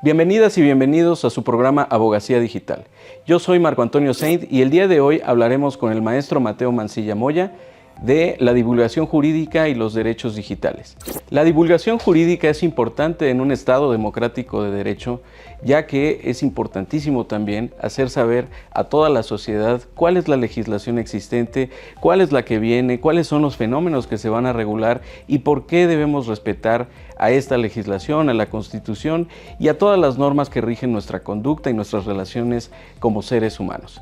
Bienvenidas y bienvenidos a su programa Abogacía Digital. Yo soy Marco Antonio Saint y el día de hoy hablaremos con el maestro Mateo Mancilla Moya de la divulgación jurídica y los derechos digitales. La divulgación jurídica es importante en un Estado democrático de derecho, ya que es importantísimo también hacer saber a toda la sociedad cuál es la legislación existente, cuál es la que viene, cuáles son los fenómenos que se van a regular y por qué debemos respetar a esta legislación, a la Constitución y a todas las normas que rigen nuestra conducta y nuestras relaciones como seres humanos.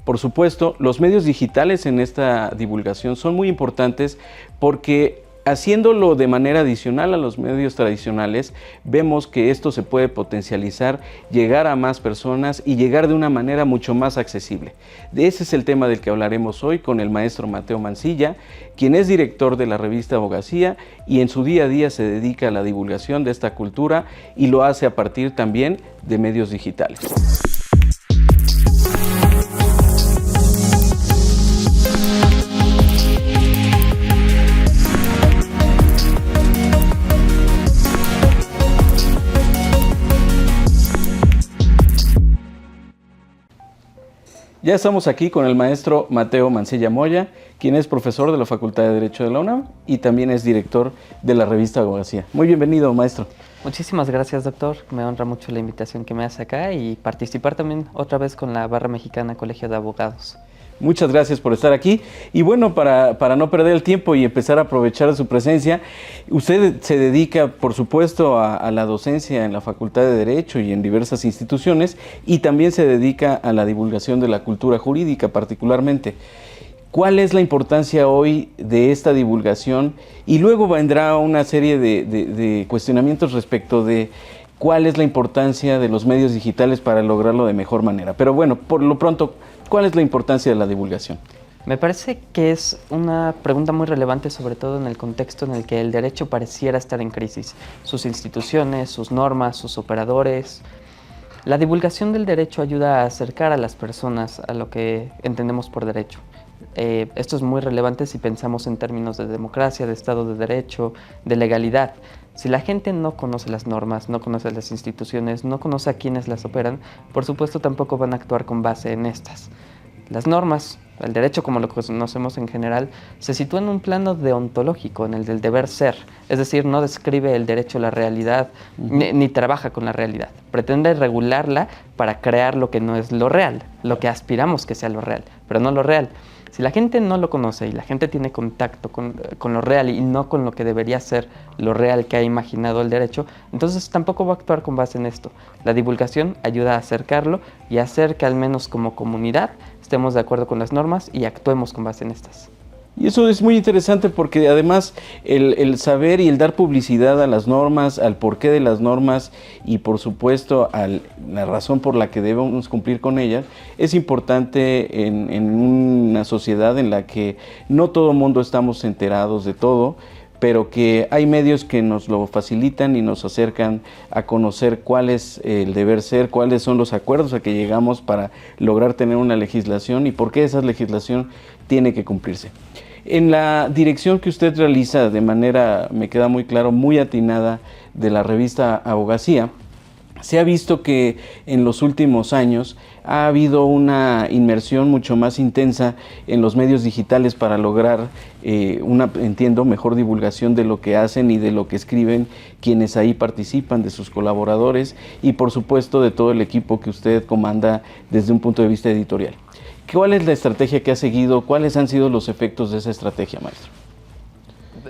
Por supuesto, los medios digitales en esta divulgación son muy importantes porque haciéndolo de manera adicional a los medios tradicionales, vemos que esto se puede potencializar, llegar a más personas y llegar de una manera mucho más accesible. De ese es el tema del que hablaremos hoy con el maestro Mateo Mancilla, quien es director de la revista Abogacía y en su día a día se dedica a la divulgación de esta cultura y lo hace a partir también de medios digitales. Ya estamos aquí con el maestro Mateo Mancilla Moya, quien es profesor de la Facultad de Derecho de la UNAM y también es director de la revista Abogacía. Muy bienvenido, maestro. Muchísimas gracias, doctor. Me honra mucho la invitación que me hace acá y participar también otra vez con la Barra Mexicana Colegio de Abogados. Muchas gracias por estar aquí. Y bueno, para no perder el tiempo y empezar a aprovechar de su presencia, usted se dedica, por supuesto, a la docencia en la Facultad de Derecho y en diversas instituciones, y también se dedica a la divulgación de la cultura jurídica particularmente. ¿Cuál es la importancia hoy de esta divulgación? Y luego vendrá una serie de cuestionamientos respecto de cuál es la importancia de los medios digitales para lograrlo de mejor manera. Pero bueno, por lo pronto, ¿cuál es la importancia de la divulgación? Me parece que es una pregunta muy relevante, sobre todo en el contexto en el que el derecho pareciera estar en crisis. Sus instituciones, sus normas, sus operadores. La divulgación del derecho ayuda a acercar a las personas a lo que entendemos por derecho. Esto es muy relevante si pensamos en términos de democracia, de Estado de Derecho, de legalidad. Si la gente no conoce las normas, no conoce las instituciones, no conoce a quienes las operan, por supuesto tampoco van a actuar con base en estas. Las normas, el derecho como lo conocemos en general, se sitúa en un plano deontológico, en el del deber ser. Es decir, no describe el derecho a la realidad, ni trabaja con la realidad. Pretende regularla para crear lo que no es lo real, lo que aspiramos que sea lo real, pero no lo real. Si la gente no lo conoce y la gente tiene contacto con lo real y no con lo que debería ser lo real que ha imaginado el derecho, entonces tampoco va a actuar con base en esto. La divulgación ayuda a acercarlo y a hacer que al menos como comunidad estemos de acuerdo con las normas y actuemos con base en estas. Y eso es muy interesante porque además el saber y el dar publicidad a las normas, al porqué de las normas y por supuesto a la razón por la que debemos cumplir con ellas, es importante en una sociedad en la que no todo el mundo estamos enterados de todo, pero que hay medios que nos lo facilitan y nos acercan a conocer cuál es el deber ser, cuáles son los acuerdos a que llegamos para lograr tener una legislación y por qué esa legislación tiene que cumplirse. En la dirección que usted realiza de manera, me queda muy claro, muy atinada de la revista Abogacía, se ha visto que en los últimos años ha habido una inmersión mucho más intensa en los medios digitales para lograr entiendo, mejor divulgación de lo que hacen y de lo que escriben quienes ahí participan, de sus colaboradores y por supuesto de todo el equipo que usted comanda desde un punto de vista editorial. ¿Cuál es la estrategia que ha seguido? ¿Cuáles han sido los efectos de esa estrategia, maestro?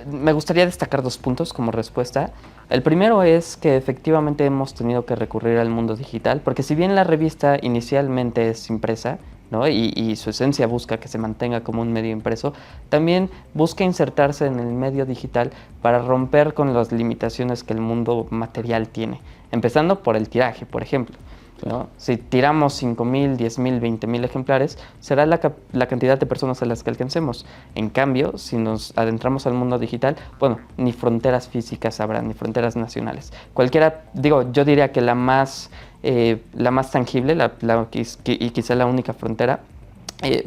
Me gustaría destacar 2 puntos como respuesta. El primero es que efectivamente hemos tenido que recurrir al mundo digital, porque si bien la revista inicialmente es impresa, ¿no? y su esencia busca que se mantenga como un medio impreso, también busca insertarse en el medio digital para romper con las limitaciones que el mundo material tiene, empezando por el tiraje, por ejemplo. ¿No? Si tiramos 5,000, 10,000, 20,000 ejemplares, será la cantidad de personas a las que alcancemos. En cambio, si nos adentramos al mundo digital, bueno, ni fronteras físicas habrá, ni fronteras nacionales. Cualquiera, yo diría que la más tangible y quizá la única frontera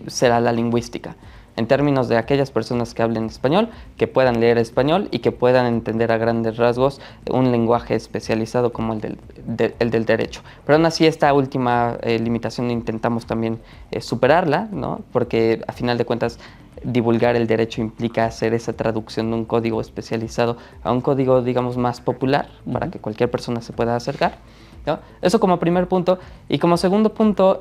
será la lingüística. en términos de aquellas personas que hablen español, que puedan leer español y que puedan entender a grandes rasgos un lenguaje especializado como el del derecho. Pero aún así esta última limitación intentamos también superarla, ¿no? Porque a final de cuentas divulgar el derecho implica hacer esa traducción de un código especializado a un código, digamos, más popular para que cualquier persona se pueda acercar, ¿no? Eso como primer punto. Y como segundo punto,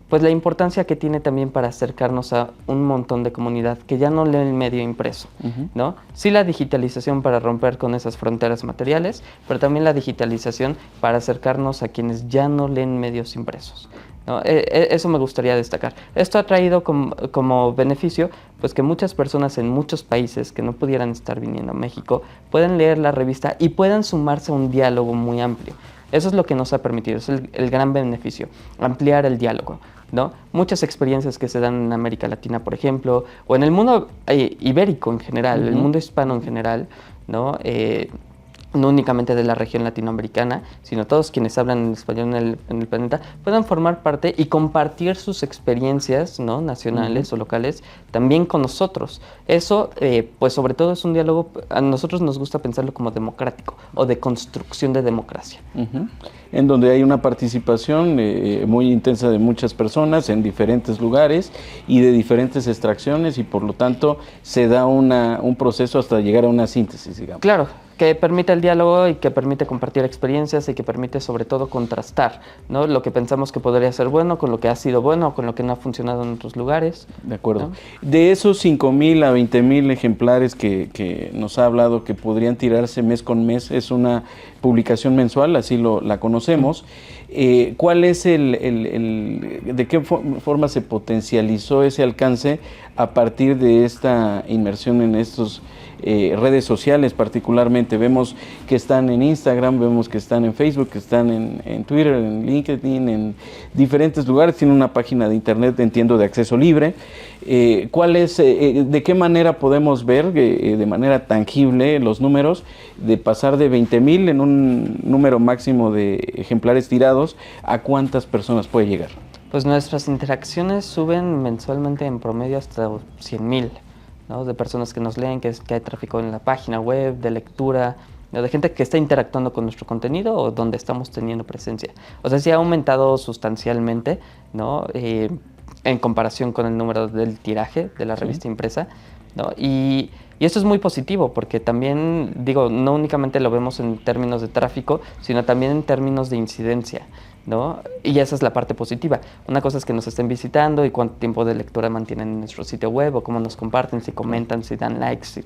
pues la importancia que tiene también para acercarnos a un montón de comunidad que ya no lee el medio impreso, ¿no? Sí, la digitalización para romper con esas fronteras materiales, pero también la digitalización para acercarnos a quienes ya no leen medios impresos, ¿no? Eso me gustaría destacar. Esto ha traído como beneficio pues que muchas personas en muchos países que no pudieran estar viniendo a México pueden leer la revista y puedan sumarse a un diálogo muy amplio. Eso es lo que nos ha permitido, es el gran beneficio, ampliar el diálogo, ¿no? Muchas experiencias que se dan en América Latina, por ejemplo, o en el mundo ibérico en general, el mundo hispano en general, ¿no? No únicamente de la región latinoamericana, sino todos quienes hablan en español en el planeta, puedan formar parte y compartir sus experiencias, ¿no? Nacionales o locales también con nosotros. Eso, pues sobre todo es un diálogo, a nosotros nos gusta pensarlo como democrático o de construcción de democracia. En donde hay una participación muy intensa de muchas personas en diferentes lugares y de diferentes extracciones y por lo tanto se da un proceso hasta llegar a una síntesis, digamos. Claro, que permite el diálogo y que permite compartir experiencias y que permite sobre todo contrastar, ¿no? Lo que pensamos que podría ser bueno con lo que ha sido bueno o con lo que no ha funcionado en otros lugares. De acuerdo. ¿No? De esos 5,000 a 20,000 ejemplares que nos ha hablado que podrían tirarse mes con mes, es una publicación mensual, así la conocemos. ¿Cuál es de qué forma se potencializó ese alcance a partir de esta inmersión en estos redes sociales particularmente? Vemos que están en Instagram, vemos que están en Facebook, que están en Twitter, en LinkedIn, en diferentes lugares. Tienen una página de internet, entiendo, de acceso libre. ¿De qué manera podemos ver de manera tangible los números de pasar de 20,000 en un número máximo de ejemplares tirados a cuántas personas puede llegar? Pues nuestras interacciones suben mensualmente en promedio hasta 100,000, ¿no? De personas que nos leen, que hay tráfico en la página web, de lectura, ¿no? De gente que está interactuando con nuestro contenido o donde estamos teniendo presencia. O sea, sí ha aumentado sustancialmente, ¿no? En comparación con el número del tiraje de la revista impresa, ¿no? Y esto es muy positivo porque también, digo, no únicamente lo vemos en términos de tráfico, sino también en términos de incidencia, ¿no? Y esa es la parte positiva. Una cosa es que nos estén visitando y cuánto tiempo de lectura mantienen en nuestro sitio web o cómo nos comparten, si comentan, si dan likes,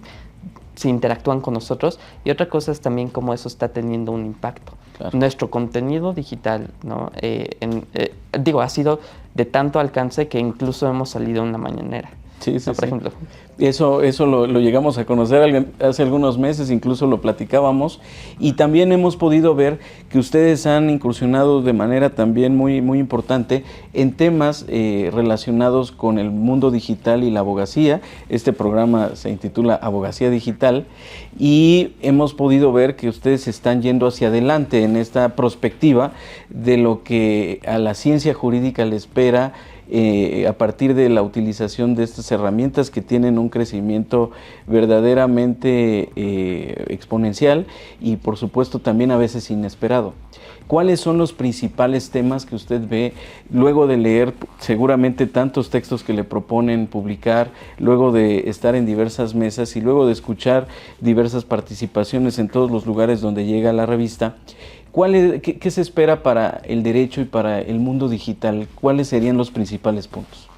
si interactúan con nosotros. Y otra cosa es también cómo eso está teniendo un impacto. Claro. Nuestro contenido digital, ¿no? Ha sido de tanto alcance que incluso hemos salido en la mañanera. Sí, ¿no? Por ejemplo. Eso lo llegamos a conocer hace algunos meses, incluso lo platicábamos, y también hemos podido ver que ustedes han incursionado de manera también muy, muy importante en temas relacionados con el mundo digital y la abogacía. Este programa se intitula Abogacía Digital y hemos podido ver que ustedes están yendo hacia adelante en esta perspectiva de lo que a la ciencia jurídica le espera a partir de la utilización de estas herramientas que tienen un crecimiento verdaderamente exponencial y por supuesto también a veces inesperado. ¿Cuáles son los principales temas que usted ve luego de leer seguramente tantos textos que le proponen publicar, luego de estar en diversas mesas y luego de escuchar diversas participaciones en todos los lugares donde llega la revista? ¿Qué se espera para el derecho y para el mundo digital? ¿Cuáles serían los principales puntos?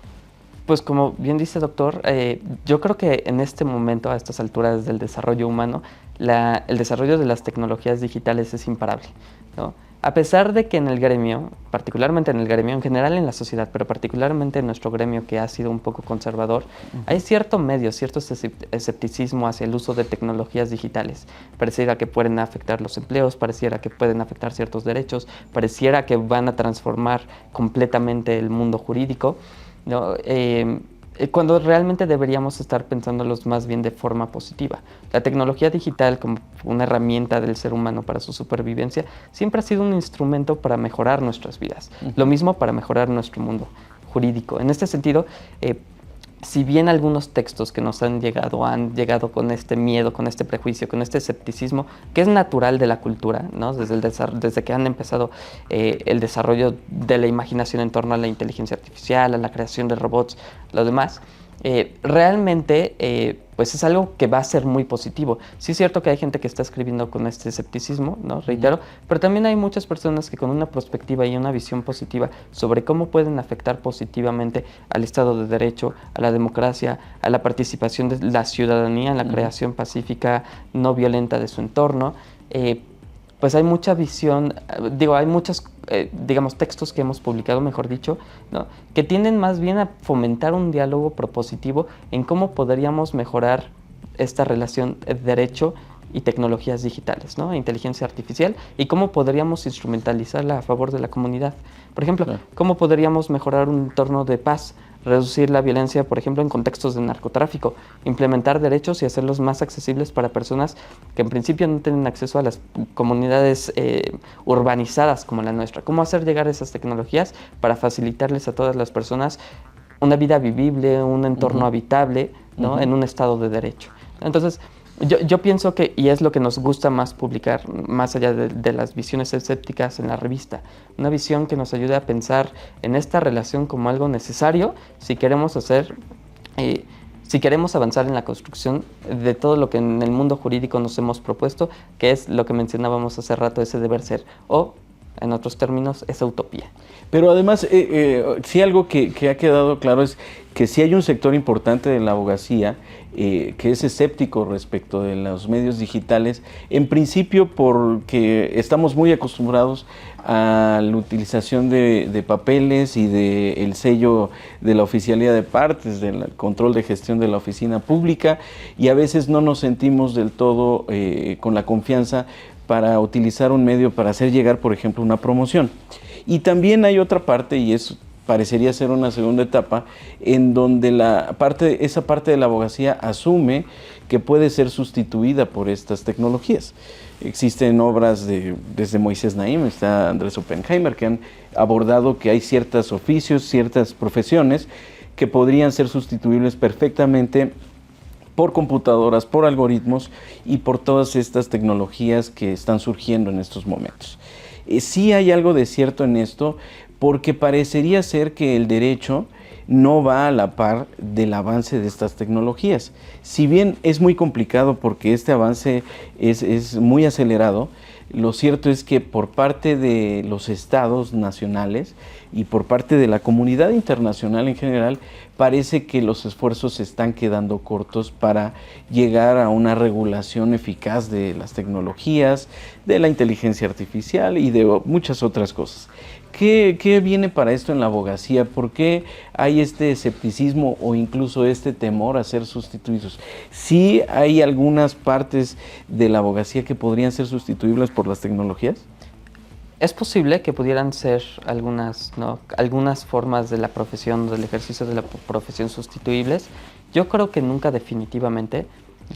Pues como bien dice doctor, yo creo que en este momento, a estas alturas del desarrollo humano, el desarrollo de las tecnologías digitales es imparable, ¿no? A pesar de que en el gremio, particularmente en el gremio, en general en la sociedad, pero particularmente en nuestro gremio que ha sido un poco conservador, hay cierto escepticismo hacia el uso de tecnologías digitales. Pareciera que pueden afectar los empleos, pareciera que pueden afectar ciertos derechos, pareciera que van a transformar completamente el mundo jurídico, ¿no? Cuando realmente deberíamos estar pensándolos más bien de forma positiva. La tecnología digital como una herramienta del ser humano para su supervivencia siempre ha sido un instrumento para mejorar nuestras vidas. Lo mismo para mejorar nuestro mundo jurídico. En este sentido, si bien algunos textos que nos han llegado con este miedo, con este prejuicio, con este escepticismo, que es natural de la cultura, ¿no? Desde que han empezado el desarrollo de la imaginación en torno a la inteligencia artificial, a la creación de robots, lo demás, realmente pues es algo que va a ser muy positivo. Sí es cierto que hay gente que está escribiendo con este escepticismo, ¿no? Reitero, pero también hay muchas personas que con una perspectiva y una visión positiva sobre cómo pueden afectar positivamente al Estado de Derecho, a la democracia, a la participación de la ciudadanía en la creación pacífica, no violenta de su entorno, pues hay mucha visión, hay muchos, digamos, textos que hemos publicado, mejor dicho, ¿no? Que tienden más bien a fomentar un diálogo propositivo en cómo podríamos mejorar esta relación derecho y tecnologías digitales, ¿no? Inteligencia artificial, y cómo podríamos instrumentalizarla a favor de la comunidad. Por ejemplo, cómo podríamos mejorar un entorno de paz, reducir la violencia, por ejemplo, en contextos de narcotráfico, implementar derechos y hacerlos más accesibles para personas que en principio no tienen acceso a las comunidades urbanizadas como la nuestra. Cómo hacer llegar esas tecnologías para facilitarles a todas las personas una vida vivible, un entorno habitable, ¿no? En un estado de derecho. Entonces, yo pienso que, y es lo que nos gusta más publicar, más allá de las visiones escépticas en la revista, una visión que nos ayude a pensar en esta relación como algo necesario si queremos si queremos avanzar en la construcción de todo lo que en el mundo jurídico nos hemos propuesto, que es lo que mencionábamos hace rato, ese deber ser, o en otros términos, esa utopía. Pero además, sí, algo que ha quedado claro es que sí hay un sector importante de la abogacía que es escéptico respecto de los medios digitales, en principio porque estamos muy acostumbrados a la utilización de papeles y del sello de la oficialía de partes, del control de gestión de la oficina pública, y a veces no nos sentimos del todo con la confianza para utilizar un medio para hacer llegar, por ejemplo, una promoción. Y también hay otra parte, y eso parecería ser una segunda etapa, en donde esa parte de la abogacía asume que puede ser sustituida por estas tecnologías. Existen obras desde Moisés Naim, está Andrés Oppenheimer, que han abordado que hay ciertos oficios, ciertas profesiones que podrían ser sustituibles perfectamente por computadoras, por algoritmos y por todas estas tecnologías que están surgiendo en estos momentos. Sí hay algo de cierto en esto, porque parecería ser que el derecho no va a la par del avance de estas tecnologías. Si bien es muy complicado porque este avance es muy acelerado, lo cierto es que por parte de los estados nacionales y por parte de la comunidad internacional en general, parece que los esfuerzos se están quedando cortos para llegar a una regulación eficaz de las tecnologías, de la inteligencia artificial y de muchas otras cosas. ¿Qué viene para esto en la abogacía? ¿Por qué hay este escepticismo o incluso este temor a ser sustituidos? ¿Sí hay algunas partes de la abogacía que podrían ser sustituibles por las tecnologías? Es posible que pudieran ser algunas formas de la profesión, del ejercicio de la profesión sustituibles. Yo creo que nunca definitivamente.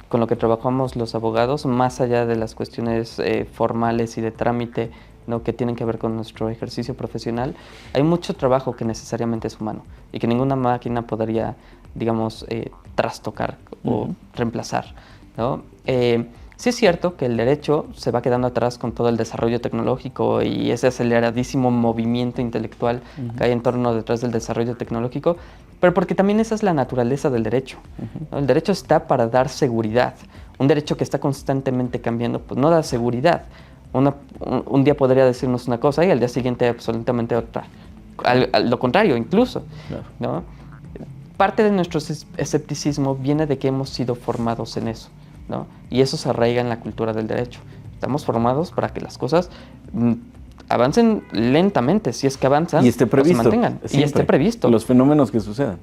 Con lo que trabajamos los abogados, más allá de las cuestiones formales y de trámite, ¿no?, que tienen que ver con nuestro ejercicio profesional, hay mucho trabajo que necesariamente es humano y que ninguna máquina podría, digamos, trastocar o reemplazar, ¿no? Sí es cierto que el derecho se va quedando atrás con todo el desarrollo tecnológico y ese aceleradísimo movimiento intelectual que hay en torno detrás del desarrollo tecnológico, pero porque también esa es la naturaleza del derecho, ¿no? El derecho está para dar seguridad. Un derecho que está constantemente cambiando, pues no da seguridad. Un día podría decirnos una cosa y al día siguiente absolutamente otra. Lo contrario, incluso, ¿no? Parte de nuestro escepticismo viene de que hemos sido formados en eso, ¿no? Y eso se arraiga en la cultura del derecho. Estamos formados para que las cosas avancen lentamente, si es que avanzan, y esté previsto, o se mantengan, y esté previsto. Los fenómenos que sucedan.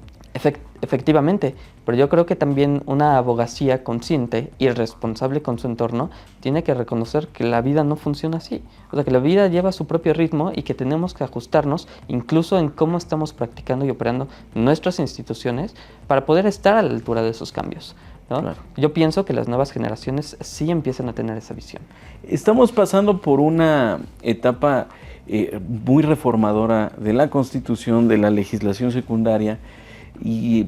Efectivamente, pero yo creo que también una abogacía consciente y responsable con su entorno tiene que reconocer que la vida no funciona así. O sea, que la vida lleva su propio ritmo y que tenemos que ajustarnos incluso en cómo estamos practicando y operando nuestras instituciones para poder estar a la altura de esos cambios, ¿no? Claro. Yo pienso que las nuevas generaciones sí empiezan a tener esa visión. Estamos pasando por una etapa muy reformadora de la Constitución, de la legislación secundaria, y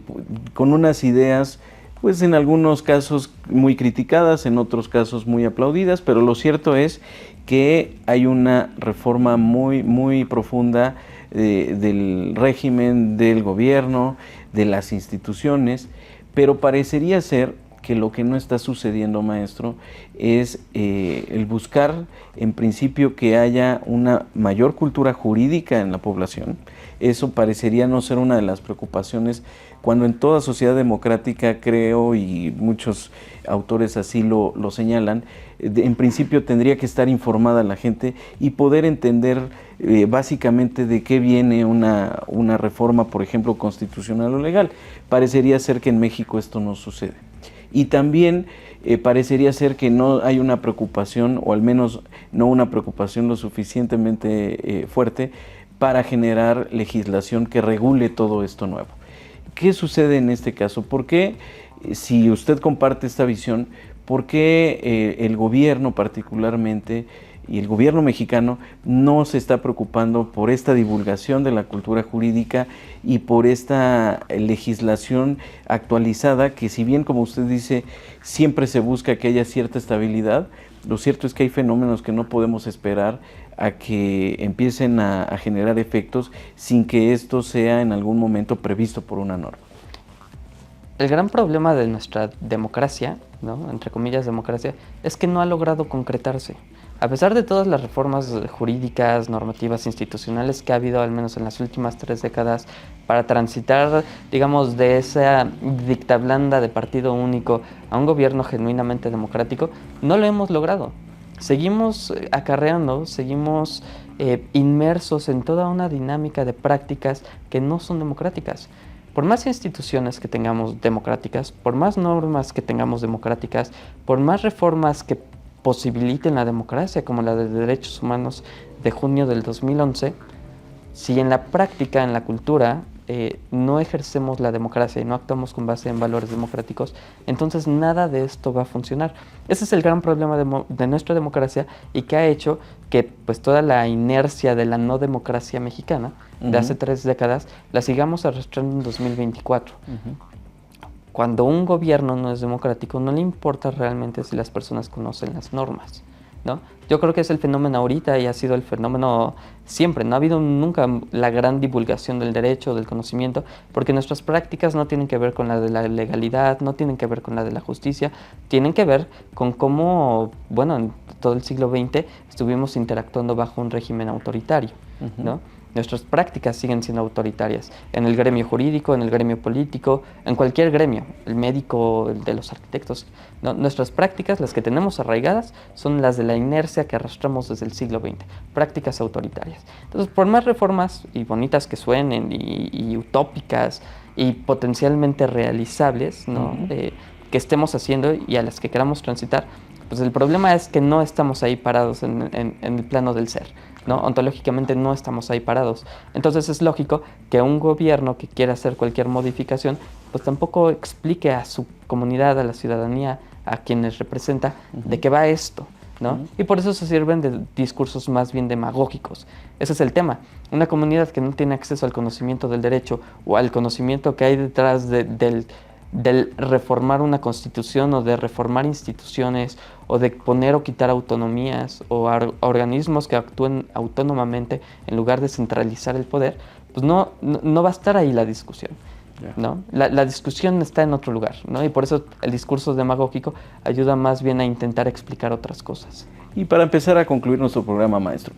con unas ideas, pues en algunos casos muy criticadas, en otros casos muy aplaudidas, pero lo cierto es que hay una reforma muy profunda del régimen, del gobierno, de las instituciones, pero parecería ser que lo que no está sucediendo, maestro, es el buscar en principio que haya una mayor cultura jurídica en la población. Eso parecería no ser una de las preocupaciones cuando en toda sociedad democrática, creo, y muchos autores así lo señalan, en principio tendría que estar informada la gente y poder entender básicamente de qué viene una reforma, por ejemplo, constitucional o legal. Parecería ser que en México esto no sucede. Y también parecería ser que no hay una preocupación, o al menos no una preocupación lo suficientemente fuerte, para generar legislación que regule todo esto nuevo. ¿Qué sucede en este caso? ¿Por qué, si usted comparte esta visión, por qué el gobierno particularmente y el gobierno mexicano no se está preocupando por esta divulgación de la cultura jurídica y por esta legislación actualizada que, si bien, como usted dice, siempre se busca que haya cierta estabilidad, lo cierto es que hay fenómenos que no podemos esperar a que empiecen a generar efectos sin que esto sea en algún momento previsto por una norma? El gran problema de nuestra democracia, ¿no?, entre comillas democracia, es que no ha logrado concretarse. A pesar de todas las reformas jurídicas, normativas, institucionales que ha habido al menos en las últimas 3 décadas para transitar, digamos, de esa dicta blanda de partido único a un gobierno genuinamente democrático, no lo hemos logrado. Seguimos acarreando, seguimos inmersos en toda una dinámica de prácticas que no son democráticas. Por más instituciones que tengamos democráticas, por más normas que tengamos democráticas, por más reformas que posibiliten la democracia, como la de derechos humanos de junio del 2011, si en la práctica, en la cultura, no ejercemos la democracia y no actuamos con base en valores democráticos, entonces nada de esto va a funcionar. Ese es el gran problema de nuestra democracia, y que ha hecho que pues toda la inercia de la no democracia mexicana de hace 3 décadas la sigamos arrastrando en 2024. Cuando un gobierno no es democrático, no le importa realmente si las personas conocen las normas, ¿no? Yo creo que es el fenómeno ahorita y ha sido el fenómeno siempre. No ha habido nunca la gran divulgación del derecho, del conocimiento, porque nuestras prácticas no tienen que ver con la de la legalidad, no tienen que ver con la de la justicia, tienen que ver con cómo, bueno, en todo el siglo XX estuvimos interactuando bajo un régimen autoritario, ¿no? Nuestras prácticas siguen siendo autoritarias, en el gremio jurídico, en el gremio político, en cualquier gremio, el médico, el de los arquitectos, ¿no? Nuestras prácticas, las que tenemos arraigadas, son las de la inercia que arrastramos desde el siglo XX, prácticas autoritarias. Entonces, por más reformas y bonitas que suenen y utópicas y potencialmente realizables, ¿no?, que estemos haciendo y a las que queramos transitar, pues el problema es que no estamos ahí parados en el plano del ser, ¿no? Ontológicamente no estamos ahí parados. Entonces es lógico que un gobierno que quiera hacer cualquier modificación, pues tampoco explique a su comunidad, a la ciudadanía, a quienes representa, de qué va esto, ¿no? Y por eso se sirven de discursos más bien demagógicos. Ese es el tema. Una comunidad que no tiene acceso al conocimiento del derecho o al conocimiento que hay detrás del reformar una constitución o de reformar instituciones o de poner o quitar autonomías o organismos que actúen autónomamente en lugar de centralizar el poder, pues no va a estar ahí la discusión, ¿no? La discusión está en otro lugar, ¿no? Y por eso el discurso demagógico ayuda más bien a intentar explicar otras cosas. Y para empezar a concluir nuestro programa, maestro,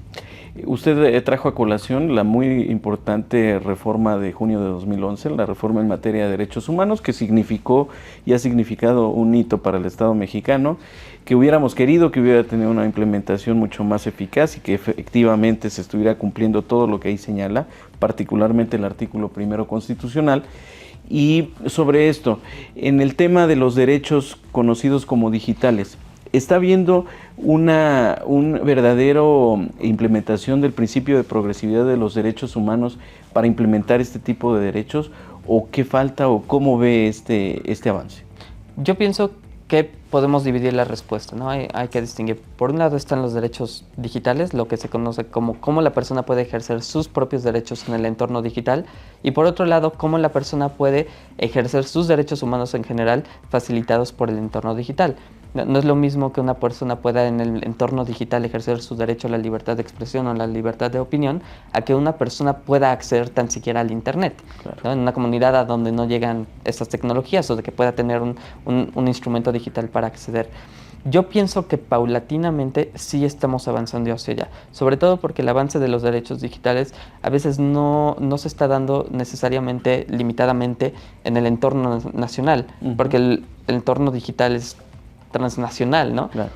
usted trajo a colación la muy importante reforma de junio de 2011, la reforma en materia de derechos humanos, que significó y ha significado un hito para el Estado mexicano, que hubiéramos querido que hubiera tenido una implementación mucho más eficaz y que efectivamente se estuviera cumpliendo todo lo que ahí señala, particularmente el artículo 1 constitucional. Y sobre esto, en el tema de los derechos conocidos como digitales, ¿está habiendo una verdadero implementación del principio de progresividad de los derechos humanos para implementar este tipo de derechos? ¿O qué falta o cómo ve este avance? Yo pienso que podemos dividir la respuesta, ¿no? Hay que distinguir. Por un lado están los derechos digitales, lo que se conoce como cómo la persona puede ejercer sus propios derechos en el entorno digital, y por otro lado, cómo la persona puede ejercer sus derechos humanos en general facilitados por el entorno digital. No es lo mismo que una persona pueda en el entorno digital ejercer su derecho a la libertad de expresión o la libertad de opinión, a que una persona pueda acceder tan siquiera al Internet, Claro. ¿no? En una comunidad a donde no llegan estas tecnologías, o de que pueda tener un instrumento digital para acceder. Yo pienso que paulatinamente sí estamos avanzando hacia allá, sobre todo porque el avance de los derechos digitales a veces no se está dando necesariamente limitadamente en el entorno nacional, porque el entorno digital es transnacional, ¿no? Claro.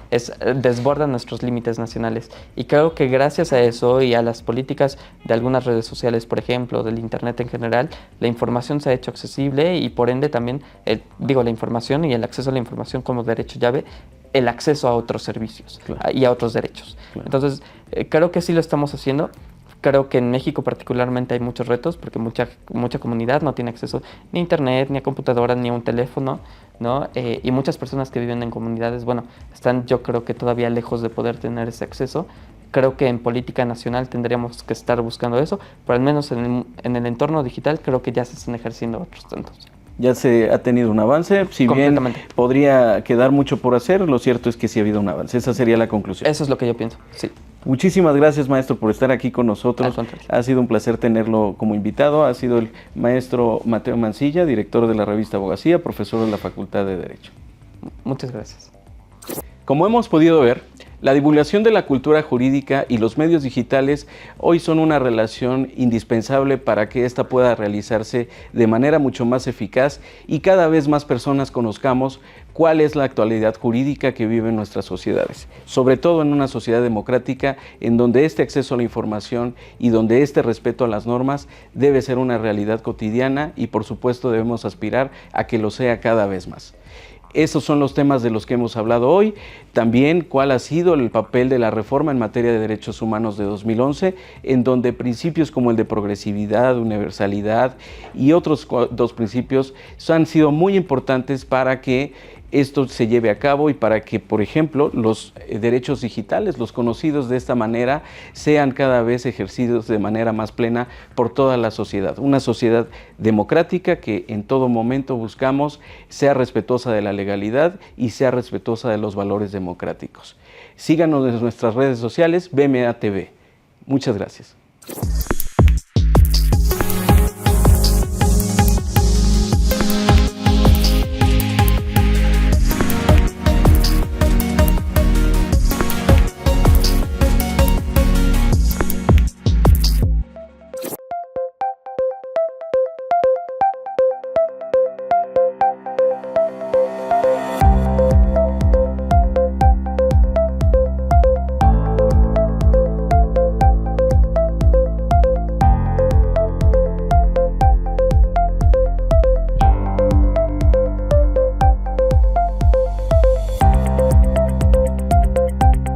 Desborda nuestros límites nacionales. Y creo que gracias a eso y a las políticas de algunas redes sociales, por ejemplo, del Internet en general, la información se ha hecho accesible y por ende también, la información y el acceso a la información como derecho llave, el acceso a otros servicios, Claro. Y a otros derechos. Claro. Entonces, creo que sí lo estamos haciendo. Creo que en México particularmente hay muchos retos porque mucha comunidad no tiene acceso ni a internet, ni a computadora, ni a un teléfono, ¿no? Y muchas personas que viven en comunidades, bueno, están yo creo que todavía lejos de poder tener ese acceso. Creo que en política nacional tendríamos que estar buscando eso, pero al menos en el entorno digital creo que ya se están ejerciendo otros tantos. Ya se ha tenido un avance, si bien podría quedar mucho por hacer, lo cierto es que sí ha habido un avance. Esa sería la conclusión. Eso es lo que yo pienso, sí. Muchísimas gracias, maestro, por estar aquí con nosotros. Al contrario. Ha sido un placer tenerlo como invitado. Ha sido el maestro Mateo Mancilla, director de la revista Abogacía, profesor de la Facultad de Derecho. Muchas gracias. Como hemos podido ver, la divulgación de la cultura jurídica y los medios digitales hoy son una relación indispensable para que ésta pueda realizarse de manera mucho más eficaz y cada vez más personas conozcamos cuál es la actualidad jurídica que viven nuestras sociedades, sobre todo en una sociedad democrática en donde este acceso a la información y donde este respeto a las normas debe ser una realidad cotidiana y por supuesto debemos aspirar a que lo sea cada vez más. Esos son los temas de los que hemos hablado hoy. También cuál ha sido el papel de la reforma en materia de derechos humanos de 2011, en donde principios como el de progresividad, universalidad y otros dos principios han sido muy importantes para que esto se lleve a cabo y para que, por ejemplo, los derechos digitales, los conocidos de esta manera, sean cada vez ejercidos de manera más plena por toda la sociedad. Una sociedad democrática que en todo momento buscamos sea respetuosa de la legalidad y sea respetuosa de los valores democráticos. Síganos en nuestras redes sociales, BMA TV. Muchas gracias.